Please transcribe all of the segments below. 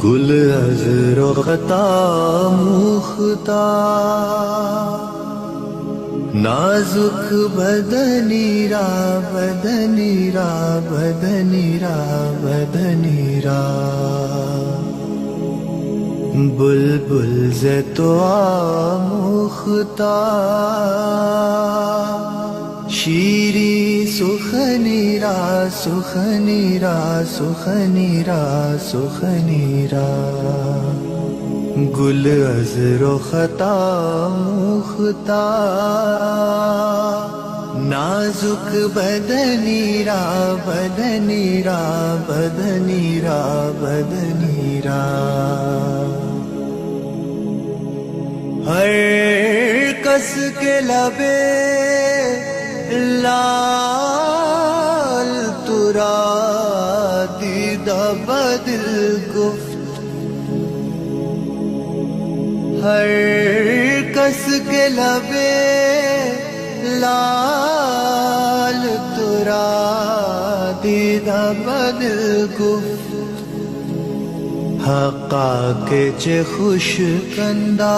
گل از رختا موختا نازک بدنی را بدنی را بدنی را بدنی را بلبل ز تو آموختا شیری سخنی را سخنی را سخنی را سخنی را گل از رختا موختا نازک بدنی را بدنی را بدنی را بدنی را ہر کس کے لبے لال ترا دیدہ بدل گفت ہر کس کے لبے لال ترا دیدہ بدل گفت حقا کے چے خوش کندہ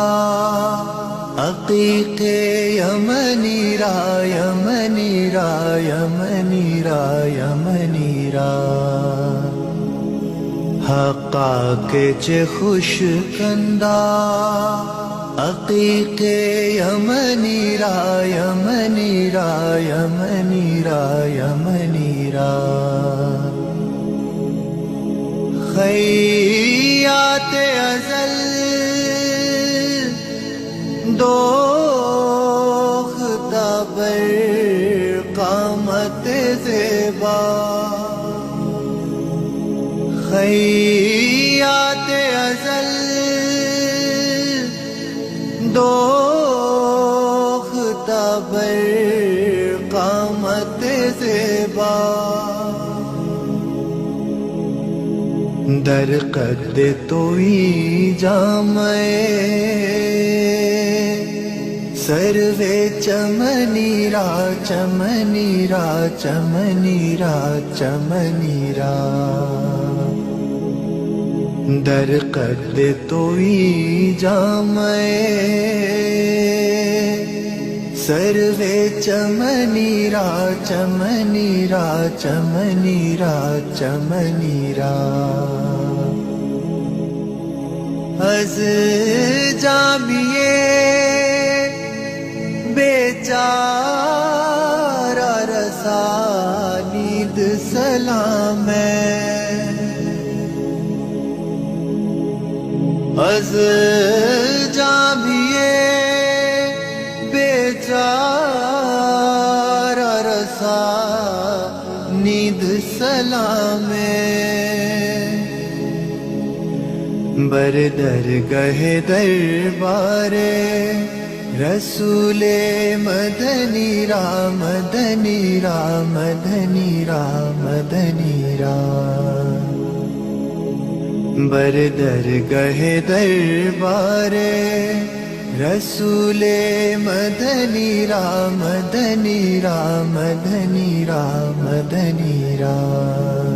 عقیق یمنی را یمنی را یمنی را یمنی را حقا کے چے خوش کندہ عقیق یمنی را یمنی را یمنی را یمنی را خیات ازل دوختا بر قامت زیبا خیات ازل دوختا بر قامت زیبا در قد توئی جامعے سروے چمنی را چمنی را چمنی را چمنی را در قد توئی جامعے سروے چمنی را چمنی را چمنی را چمنی را از جامیے بیچارہ رسانید سلام ہے از جامیے بیچارہ رسانید سلام ہے بر درگاہ دربار رسول مدنی را مدنی را مدنی را مدنی را بر درگاہ دربار رسول مدنی را مدنی را مدنی را مدنی را